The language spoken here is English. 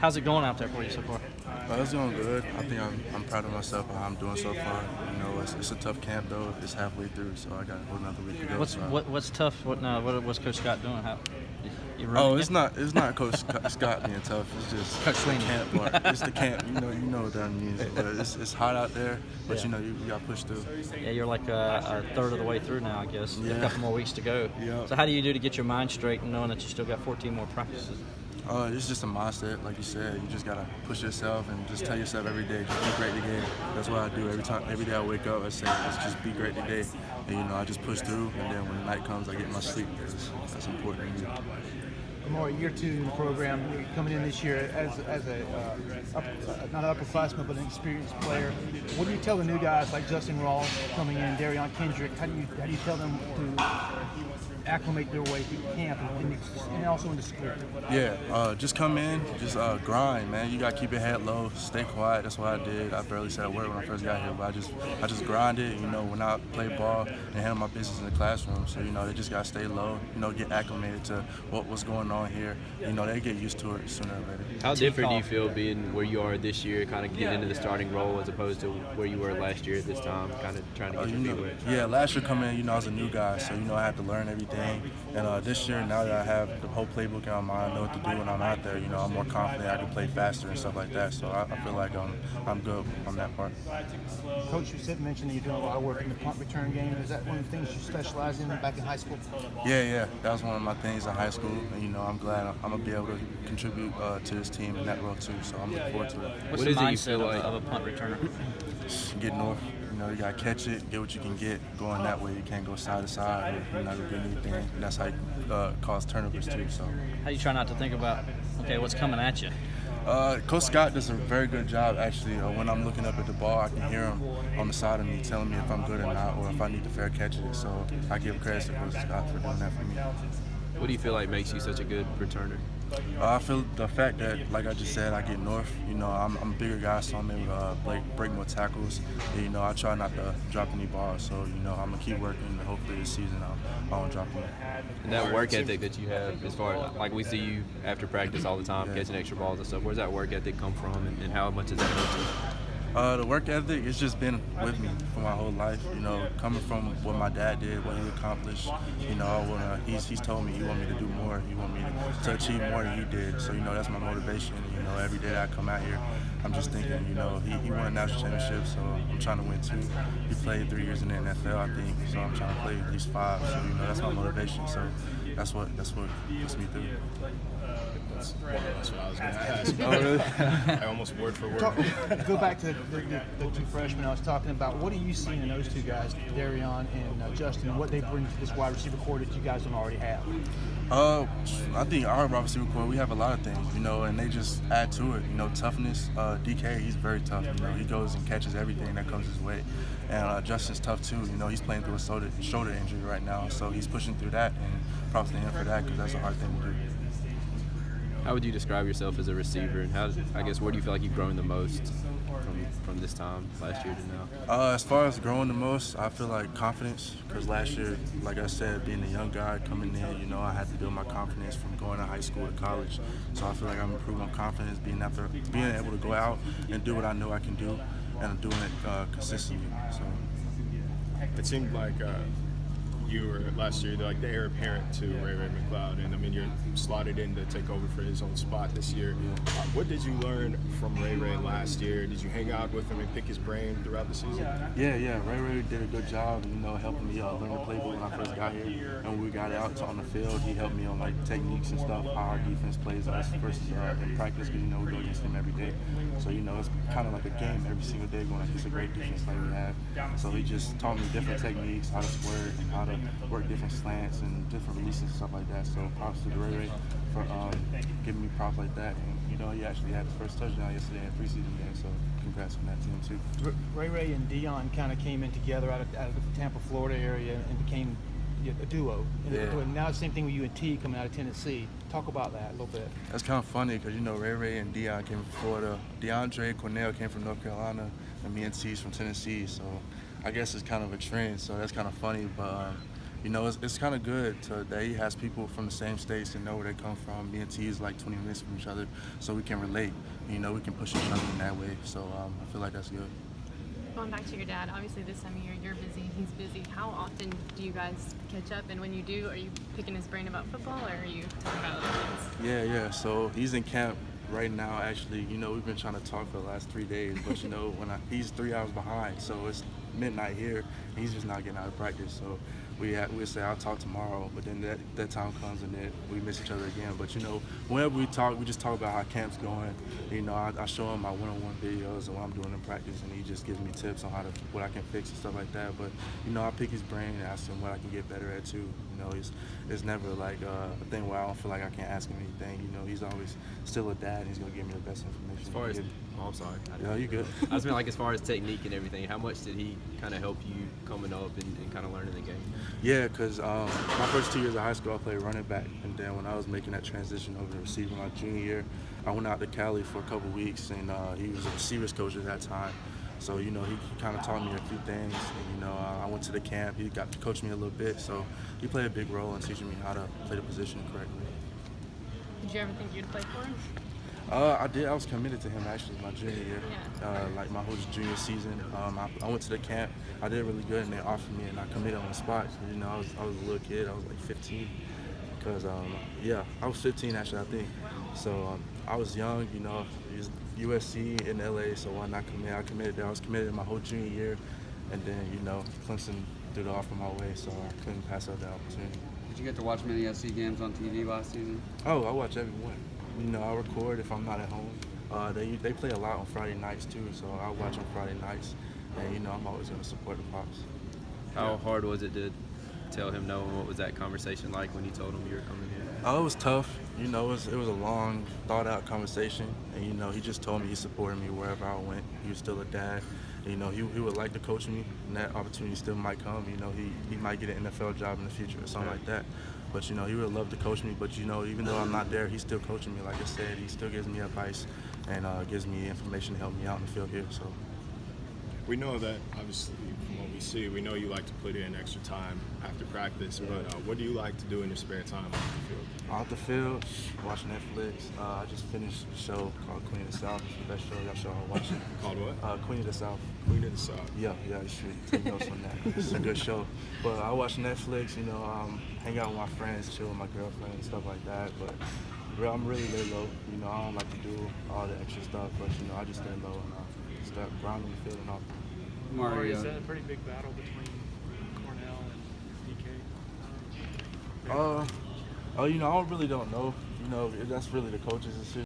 How's it going out there for you so far? It's going good. I think I'm proud of myself and how I'm doing so far. You know, it's a tough camp though. It's halfway through, so I got another week to go. What's tough? What's Coach Scott doing? It's not Coach Scott being tough. It's just Coach the camp part. It's the camp. You know what that means. But it's hot out there, but you know you got to push through. Yeah, you're like a third of the way through now, I guess. Yeah. A couple more weeks to go. Yeah. So how do you do to get your mind straight, knowing that you still got 14 more practices? It's just a mindset, like you said. You just gotta push yourself and just tell yourself every day, just be great today. That's what I do every day I wake up. I say, let's just be great today. And you know, I just push through, and then when the night comes, I get my sleep because that's important to me. Amari, year 2 in the program, you're coming in this year as not an upperclassman, but an experienced player. What do you tell the new guys like Justin Ross coming in, Darion Kendrick? How do you tell them to acclimate their way through camp and also into school? Yeah, just come in, just grind, man. You gotta keep your head low, stay quiet. That's what I did. I barely said a word when I first got here, but I just grinded. You know, when I play ball and handle my business in the classroom. So you know, they just gotta stay low. You know, get acclimated to what's going on here. You know, they get used to it sooner or later. How different do you feel being where you are this year, kind of getting into the starting role as opposed to where you were last year at this time, kind of trying to get your feet wet? Yeah, last year coming in, you know, I was a new guy, so you know I had to learn everything. And this year, now that I have the whole playbook in my mind, I know what to do when I'm out there. You know, I'm more confident. I can play faster and stuff like that. So I feel like I'm good on that part. Coach, you mentioned that you're doing a lot of work in the punt return game. Is that one of the things you specialized in back in high school? Yeah, that was one of my things in high school. And you know, I'm glad I'm gonna be able to contribute to this team in that role too. So I'm looking forward to it. What's the mindset of a punt returner? Get north. You know, you gotta catch it, get what you can get. Going that way, you can't go side to side. You're not gonna get anything. And that's how you cause turnovers too. So, how you try not to think about, okay, what's coming at you? Coach Scott does a very good job actually. When I'm looking up at the ball, I can hear him on the side of me telling me if I'm good or not, or if I need to fair catch it. So I give credit to Coach Scott for doing that for me. What do you feel like makes you such a good returner? I feel the fact that, like I just said, I get north. You know, I'm a bigger guy, so I'm able to break more tackles. And, you know, I try not to drop any balls. So, you know, I'm going to keep working, and hopefully this season I won't drop any. And that work ethic that you have, as far as, like we see you after practice all the time, catching extra balls and stuff, where's that work ethic come from, and how much does that help you? The work ethic, it's just been with me for my whole life. You know, coming from what my dad did, what he accomplished. You know, he's told me he want me to do more. He want me to achieve more than he did. So, you know, that's my motivation. You know, every day that I come out here, I'm just thinking, you know, he won a national championship, so I'm trying to win too. He played 3 years in the NFL, I think, so I'm trying to play at least 5. So, you know, that's my motivation. So that's what gets me through. That's what I was going to ask. Oh, really? I almost word for word. Go back to the two freshmen I was talking about. What are you seeing in those two guys, Darion and Justin, and what they bring to this wide receiver core that you guys don't already have? I think our wide receiver core, we have a lot of things, you know, and they just add to it. You know, toughness. DK, he's very tough. You know, he goes and catches everything that comes his way. And Justin's tough too. You know, he's playing through a shoulder injury right now, so he's pushing through that. And props to him for that because that's a hard thing to do. How would you describe yourself as a receiver, and where do you feel like you've grown the most from this time last year to now? As far as growing the most, I feel like confidence, because last year, like I said, being a young guy coming in, you know, I had to build my confidence from going to high school to college. So I feel like I'm improving my confidence, being able to go out and do what I know I can do, and doing it consistently. So it seemed like you were last year like the heir apparent to Ray McLeod, and I mean you're slotted in to take over for his own spot this year. What did you learn from Ray last year? Did you hang out with him and pick his brain throughout the season? Yeah. Ray did a good job, you know, helping me learn the playbook when I first got here. And when we got out on the field, he helped me on like techniques and stuff, how our defense plays us versus in practice, because you know we go against him every day. So you know it's kind of like a game every single day going against a great defense like we have. So he just taught me different techniques, how to square it, and how to work different slants and different releases and stuff like that. So props to Ray for giving me props like that. And you know, he actually had his first touchdown yesterday in the preseason game. So congrats on that team too. Ray and Dion kind of came in together out of the Tampa, Florida area and became a duo. And now the same thing with you and T coming out of Tennessee. Talk about that a little bit. That's kind of funny because, you know, Ray and Dion came from Florida. DeAndre Cornell came from North Carolina, and me and T's from Tennessee. So I guess it's kind of a trend. So that's kind of funny. But you know, it's kind of good that he has people from the same states and know where they come from. Me and T is like 20 minutes from each other, so we can relate. You know, we can push each other in that way. So I feel like that's good. Going back to your dad, obviously this time of year you're busy, he's busy. How often do you guys catch up? And when you do, are you picking his brain about football or are you talking about other things? Yeah. So he's in camp right now. Actually, you know, we've been trying to talk for the last 3 days, but you know, he's 3 hours behind, so it's midnight here. He's just not getting out of practice. So we say I'll talk tomorrow, but then that time comes and then we miss each other again. But you know, whenever we talk, we just talk about how camp's going. You know, I show him my one-on-one videos and what I'm doing in practice, and he just gives me tips on what I can fix and stuff like that. But you know, I pick his brain and ask him what I can get better at too. You know, it's never like a thing where I don't feel like I can't ask him anything. You know, he's always still a dad, and he's gonna give me the best information. As far as, I'm sorry. Yeah, you good. I just mean, like, as far as technique and everything, how much did he kind of help you coming up and kind of learning the game? Yeah, because my first 2 years of high school, I played running back, and then when I was making that transition over to receiver my junior year, I went out to Cali for a couple weeks, and he was a receivers coach at that time. So, you know, he kind of taught me a few things, and, you know, I went to the camp. He got to coach me a little bit, so he played a big role in teaching me how to play the position correctly. Did you ever think you'd play for him? I did. I was committed to him actually my junior year, Yeah. like my whole junior season. I went to the camp. I did really good, and they offered me, and I committed on the spot. You know, I was a little kid. I was like 15, because I was 15 actually, I think. So I was young. You know, it was USC in LA, so why not commit? I committed there. I was committed my whole junior year, and then you know, Clemson threw the offer my way, so I couldn't pass up that opportunity. Did you get to watch many SC games on TV last season? Oh, I watch every one. You know, I record if I'm not at home. They play a lot on Friday nights too, so I watch on Friday nights, and you know, I'm always gonna support the Pops. How hard was it to tell him no, and what was that conversation like when you told him you were coming here? Oh, it was tough. You know, it was a long, thought-out conversation, and you know, he just told me he supported me wherever I went. He was still a dad. You know, he would like to coach me, and that opportunity still might come. You know, he might get an NFL job in the future or something like that. But, you know, he would love to coach me. But, you know, even though I'm not there, he's still coaching me. Like I said, he still gives me advice and gives me information to help me out in the field here. So We know that, obviously, from what we see, we know you like to put in extra time after practice, but what do you like to do in your spare time off the field? off the field, watch Netflix. I just finished a show called Queen of the South. It's the best show y'all should all watch. Called what? Queen of the South. Queen of the South. Yeah, you should take notes on that. It's a good show. But I watch Netflix, you know, hang out with my friends, chill with my girlfriend and stuff like that. But I'm really lay low. You know, I don't like to do all the extra stuff, but, you know, I just stay low and start grinding the field and all. Amari, Is that a pretty big battle between Cornell and DK? You know, I really don't know. You know, that's really the coach's decision.